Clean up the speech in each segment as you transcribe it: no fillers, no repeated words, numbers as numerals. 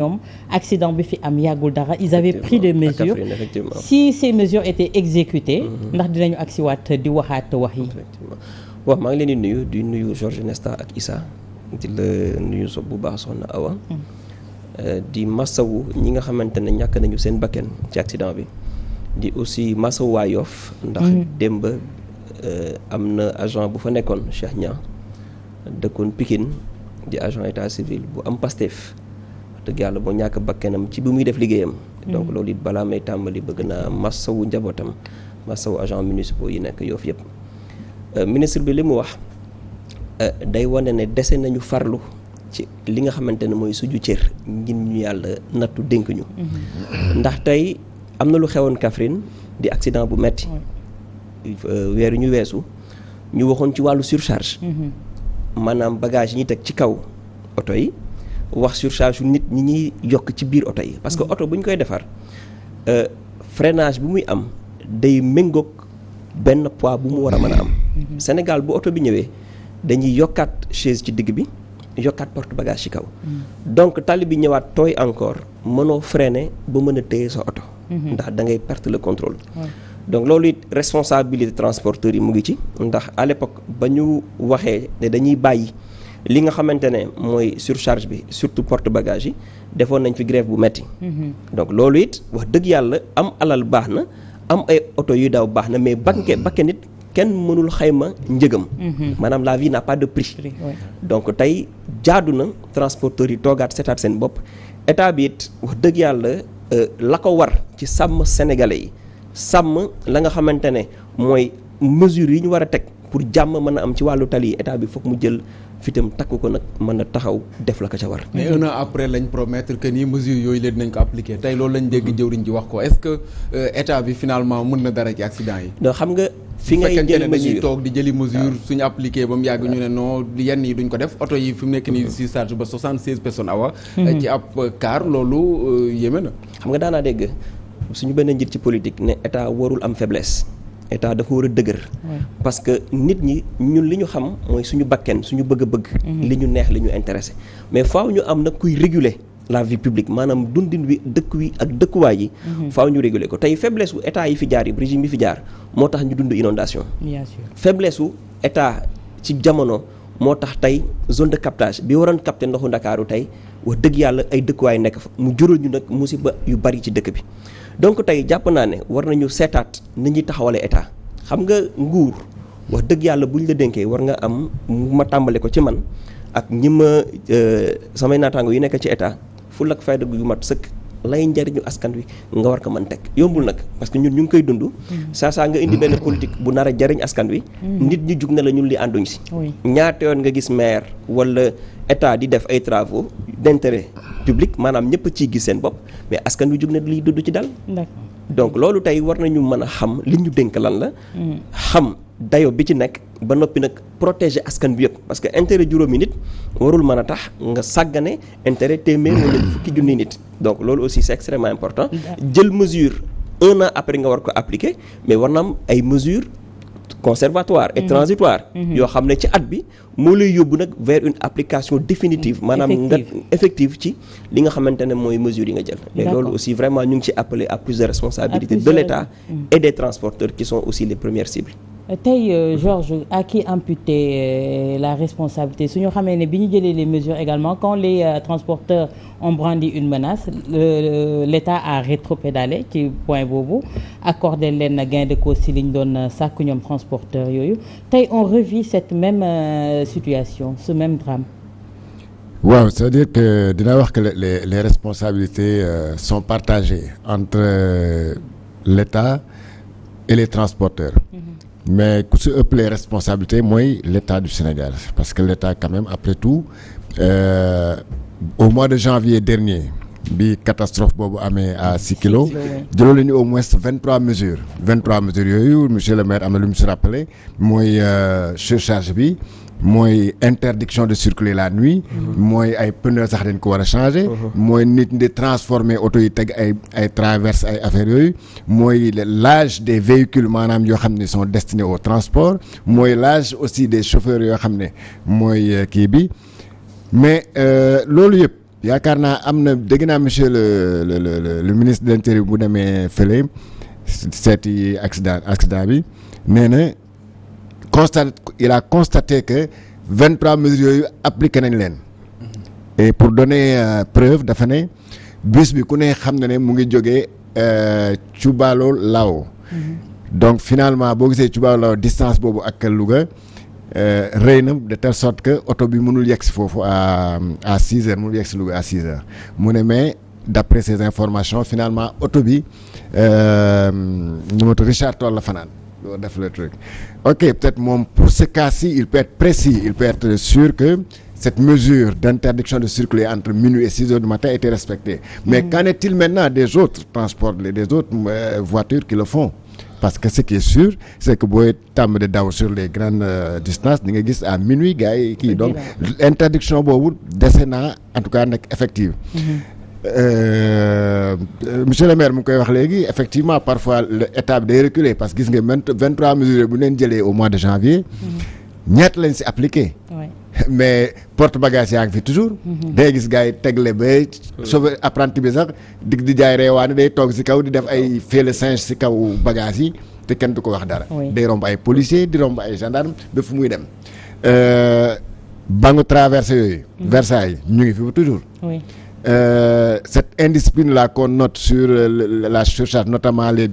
ñoom accident bi fi am yàggul dara ils avaient pris des mesures si ces mesures étaient exécutées ndax dinañu agsiwaat di waxaat wax yi. waaw maa ngi leen di nuyu Georges Nesta ak Issa di la nuyu bu baax soxna Awa di masawu ñi nga xamante ne ñàkk nañu seen bakken ci accident bi di aussi masawu waa Yoff ndax démb am na agent bu fa nekkoon Cheikh Niang dëkkoon Pikine di agent état civil bu am Pastef dëgg yàlla boo ñàkk bakkenam ci bi muy def liggéeyam donc loolu it balaa may tàmbali bëgg naa masawu njabootam masawu agent municipaux yi nekk Yoff yëpp ministre bi li mu wax day wane ne dese nañu farlu ci li nga xamante ne mooy suñu cër ngir ñu yàlla nattu dénk ñu ndax tey am na lu xewoon Kaffrine di accident bu metti weeru ñu weesu ñu waxoon ci wàllu surcharge maanaam bagage yi ñuy teg ci kaw oto yi wax surcharge yu nit ñi ñuy yokk ci biir oto yi parce que oto bu ñu koy defar freinage bu muy am day méngoog benn poids bu mu war a mën a am Sénégal bu oto bi ñëwee dañuy yokkaat chaise ci digg bi yokkaat porte bagage ci kaw donc tali bi ñëwaat tooy encore mënoo freiner ba mën a téye sa oto ndax da ngay perte le contrôle donc loolu it responsabilité transporteurs yi mu ngi ci ndax à l'époque ba ñu waxee ne dañuy bàyyi li nga xamante ne mooy surcharge bi surtout porte bagage yi defoon nañ fi grève bu metti donc loolu it wax dëgg yàlla am alal baax na am ay oto yu daw baax na mais bakke nit kenn mënul xayma njëgam maanaam la vie n'a pas de prix donc tey jaadu na transporteurs yi toogaat seetaat seen bopp état bi it wax dëgg yàlla la ko war ci sàmm sénégalais yi sàmm la nga xamante ne mooy mesures yi ñu war a teg pour jàmm mën a am ci wàllu tali yi état bi foog mu jël fitam takk ko nag mën a taxaw def la ko ca war. mais un an après lañ promettre que ni mesures yooyu leen dinañ ko appliquer tey loolu lañ dégg jëwriñ ji wax ko est-ce que état bi finalement mën na dara ci accident yi. donc xam nga fi ngay jël mesure dañuy toog di jëli mesure suñu appliqué ba mu yàgg ñu ne non yenn yi duñ ko def oto yi fi mu nekk nii si charge ba 76 personnes awa. ci ab car loolu yéeme na. xam nga daanaa dégg suñu benn njiit ci politique ne état warul am faiblesse. état dafa war a dëgër parce que nit ñi ñun li ñu xam mooy suñu bakken suñu bëgg-bëgg li ñu neex li ñu intéressé mais faaw ñu am nag kuy réguler la vie publique maanaam dundin wi dëkk wi ak dëkkuwaay yi faaw ñu réguler ko tey faiblesse wu état yi fi jaar yi régime yi fi jaar moo tax ñu dund inondation bien sûr faiblesse wu état ci jamono moo tax tey zone de captage bi waroon capter ndoxu Ndakaaru tey wax dëgg yàlla ay dëkkuwaay nekk fa mu jural ñu nag musiba yu bari ci dëkk bi donc tey jàpp naa ne war nañu seetaat ni ñuy taxawalee état xam nga nguur wax dëgg yàlla buñ la dénkee war nga am ma tàmbale ko ci man ak ñi ma samay naataango yi nekk ci état ful ak fayda yu mat sëkk lay njariñu askan wi nga war ko mën teg yombul nag parce que ñun ñu ngi koy dund saa nga indi benn politique bu nar a jariñ askan wi nit ñi jug na la ñun li ànduñ si ñaata yoon nga gis maire wala état di def ay travaux d'intérêt public maanaam ñëpp ciy gis seen bopp mais askan wi jug na liy dund ci dal donc loolu tey war nañu mën a xam li ñu dénk lan la xam dayo bi ci nekk ba noppi nag protéger askan bi yëpp parce que intérêt juróomi nit warul mën a tax nga sàggane intérêt téeméer wala fukki junni nit donc loolu aussi c'est extrêmement important jël mesure un an après nga war ko appliquer mais war na am ay mesures conservatoire et transitoire yoo xam ne ci at bi moo lay yóbbu nag vers une application définitive maanaam nga effective ci li nga xamante ne mooy mesures yi nga jël et loolu aussi vraiment ñu ngi ci appelé à plus de responsabilité de l'État et des transporteurs qui sont aussi les premières cibles tey Georges à qui imputer la responsabilité su ñu xamee ne bi ñu jëlee les mesures également quand les transporteurs ont brandi une menace l'État a rétropédalé ci point boobu accordé leen gain de cause si li ñu doon sàkk ñoom transporteurs yooyu tey on revit cette même situation ce même drame. waaw c'est-à-dire que dina wax que les responsabilités sont partagées entre l'État et les transporteurs. Mais ku si ëpp les responsabilités mooy l'État du Sénégal parce que l'État quand même après tout au mois de janvier dernier bi catastrophe boobu amee à 6 kilos jëloo la ñu au moins 23 mesures yooyu monsieur le maire am na lu mu si rappelé mooy surcharge bi mooy interdiction de circuler la nuit mooy ay pneus sax dañ ko war a changer mooy nit ñi di transformer oto yi teg ay traverse ay affaires yooyu mooy l'âge des véhicules maanaam yoo xam ne sont destinés au transport mooy l'âge aussi des chauffeurs yoo xam ne mooy kii bi mais loolu yëpp yaakaar naa am na dégg naa monsieur le ministre de l'Intérieur bu demee fële seeti accident bi nee na il a constaté que 23 mesures yooyu appliqué nañ leen. et pour donner preuve dafa ne bus bi ku ne xam na ne mu ngi jógee Thioubalo Lao. donc finalement boo gisee Thioubalo Lao distance boobu ak Louga. rëy na de telle sorte que oto bi mënul yegg si foofu à 6 heures mënul yegg si Louga à 6 heures mu ne mais d'après ces informations finalement oto bi numéro Richard Toll la fanaan loolu def le truc ok peut-être moom pour ce cas-ci il peut être précis il peut être sûr que cette mesure d'interdiction de circuler entre minuit et 6 heures du matin a été respectée mais qu'en est-il maintenant des autres transports des autres voitures qui le font parce que ce qui est sûr c'est que booy tàmm de daw sur les grandes distances di nga gis à minuit gars yi kii donc interdiction boobu dese naa en tout cas nekk effective monsieur le maire mu ngi koy wax léegi effectivement parfois l'état bi day reculer parce que gis nga 23 mesures bu leen jëlee au mois de janvier ñett lañ si appliqué mais porte bagage yaa ngi fi toujours day gis gars yi tegle ba chauffeur apprenti bi sax di jaay reewaane day toog si kaw di def ay fele singe si kaw bagage yi te kenn du ko wax dara day romb ay policier di romb ay gendarme ba fu muy dem bangu traversé yooyu Versailles ñu ngi fi ba toujours cette indiscipline là qu'on note sur la surcharge notamment les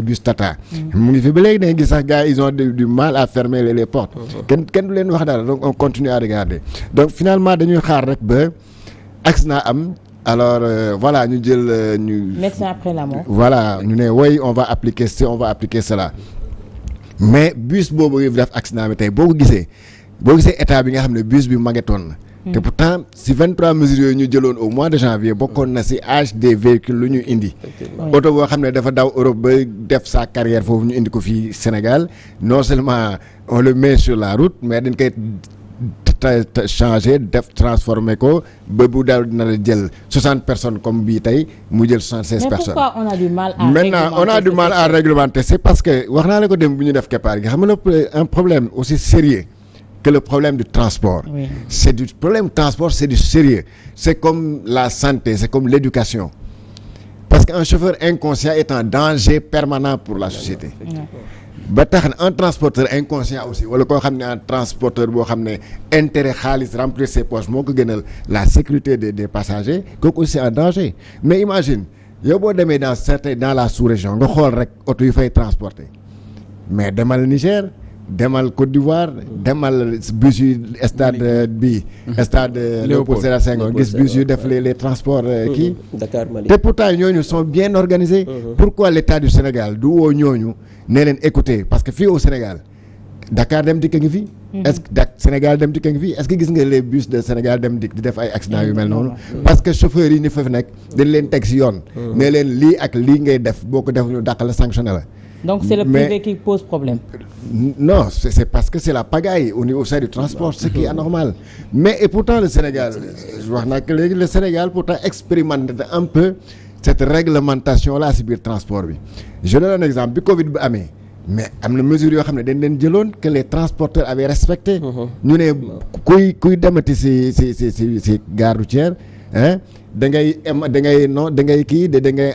bus Tata mu ngi fi ba léegi da nga gis sax gars ils ont du mal à fermer les portes kenn du leen wax dara donc on continue à regarder donc finalement dañuy xaar rek ba accident am alors voilà ñu jël médecin après la mort voilà ñu ne oui on va appliquer cela mais bus boobu def accident bi tey boo gisee état bi nga xam ne bus bi magetoon na te pourtant si 23 mesures yooyu ñu jëloon au mois de janvier bokkoon na si âge des véhicules lu ñu indi oto boo xam ne dafa daw Europe ba def sa carrière foofu ñu indi ko fii Sénégal non seulement on le met sur la route mais dañ koy changer def transformer ko ba bu daal dina la jël 60 personnes comme bii tey mu jël 76 personnes. mais pourquoi on a du mal à maintenant on a du mal à réglementer c'est parce que wax naa la ko dem bu ñu def keppaar gi xam nga un problème aussi sérieux que le problème du transport. Oui. C'est du problème du transport, c'est du sérieux. C'est comme la santé, c'est comme l'éducation. Parce qu'un chauffeur inconscient est un danger permanent pour la société. ba tax na un transporteur inconscient aussi wala koo xam ne un transporteur boo xam ne intérêt xaalis remplir ses poches moo ko gënal la sécurité des passagers kooku aussi c'est un danger mais imagine yow boo demee dans la sous-région nga xool rek oto yu fay transporter mais demal Niger. demal Côte d'Ivoire demal bus yu stade bi stade Léopold Sédar Senghor gis bus yu def les transports kii te pourtant ñooñu sont bien organisés pourquoi l'État du Sénégal du woo ñooñu ne leen écouter parce que fii au Sénégal Dakar Dem Dikk ngi fi est-ce que Sénégal Dem Dikk ngi fi est-ce que gis nga les bus de Sénégal Dem Dikk di def ay accidents yu mel noonu parce que chauffeurs yi ni fa nekk dañ leen teg si yoon ne leen lii ak lii ngay def boo ko def ñu dàq la sanctionné la donc c'est le privé qui pose problème. Non, c'est parce que c'est la pagaille au sein du transport, ce qui est anormal. Mais et pourtant le Sénégal, je vois que le Sénégal pourtant expérimente un peu cette réglementation-là sur le transport. Je donne un exemple, bi Covid bi amee mais am na mesures yoo xam ne dañ leen jëloon que les transporteurs avaient respecté. ñu ne kuy demati si gare routière hein da ngay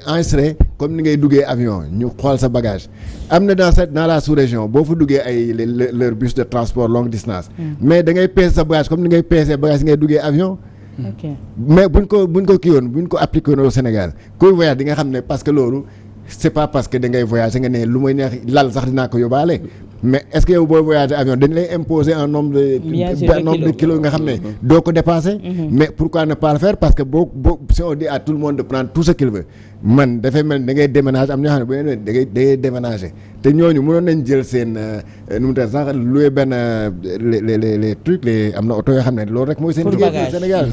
enregistrer comme ni ngay duggee avion ñu xool sa bagage am na dans la sous-région boo fa duggee ay leur bus de transport longue distance mais da ngay peese sa bagage comme ni ngay peesee bagage yi ngay duggee avion mais buñ ko kii woon buñ ko appliqué woon au Sénégal kuy voyage di nga xam ne parce que loolu c'est pas parce que da ngay voyager nga ne lu may neex lal sax dinaa ko yóbbaale mais est-ce que yow booy voyager avion dañ lay imposer un nombre de kilos nga xam ne doo ko dépasser mais pourquoi ne pas le faire parce que boo si on dit à tout le monde de prendre tout ce qu'il veut man dafay mel da ngay déménager am na ñoo xam ne bu da ngay déménager te ñooñu mënoon nañ jël seen nu mu sax louer benn les trucs am na oto yoo xam ne loolu rek mooy seen liggéey Sénégal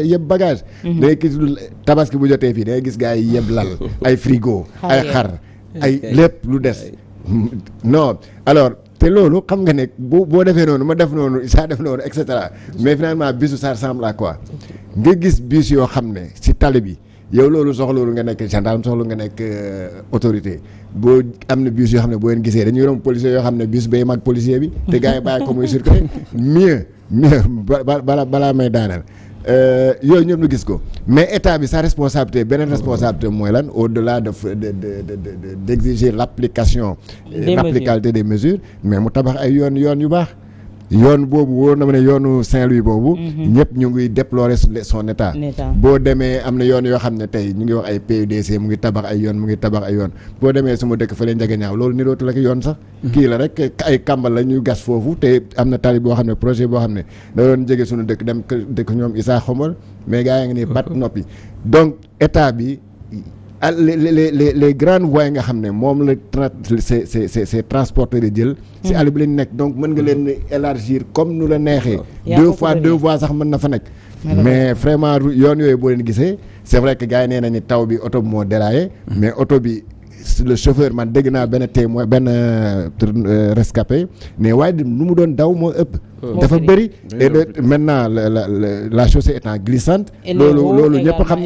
yëpp bagage da ngay gis tabaski bu jotee fii da ngay gis gars yi yëpp lal ay frigo ay xar ay lépp lu des non alors te loolu xam nga ne boo defee noonu ma def noonu saa def noonu et cetera mais finalement bisu ça ressemble à quoi nga gis bis yoo xam ne si tali bi yow loolu soxloolu nga nekk gendarme soxlu nga nekk autorité boo am na bus yoo xam ne boo leen gisee dañuy romb policier yoo xam ne bus bay mag policier bi te gars yi bàyyi ko muy circuler mieux balaa may daaneel yooyu ñëpp ñu gis ko mais état bi sa responsabilité beneen responsabilité mooy lan au-delà de d'exiger l'application l'applicabilité des mesures mais mu tabax ay yoon yu baax yoon boobu wóor na ma ne yoonu Saint-Louis boobu ñëpp ñu ngi déplorer son état boo demee am na yoon yoo xam ne tey ñu ngi wax ay PUDC mu ngi tabax ay yoon boo demee suma dëkk fa leen njege ñaaw loolu ni dootu la ko yoon sax kii la rek ay kàmbal la ñuy gas foofu te am na tali boo xam ne projet boo xam ne da doon jege suñu dëkk dem dëkk ñoom Issa Xombol mais gaa yaa ngi nii pat noppi donc état bi les grandes voies nga xam ne moom la ces transporteurs yi jël si àll bi leen nekk donc mën nga leen élargir comme nu la neexee deux voies sax mën na fa nekk mais vraiment yoon yooyu boo leen gisee c'est vrai que gars yi nee nañu taw bi oto bi moo déraillé mais oto bi le chauffeur man dégg naa benn témoin benn rescapé mais waaye lu mu doon daw moo ëpp dafa bëri et maintenant la chaussée étant glissante loolu ñëpp xam nañ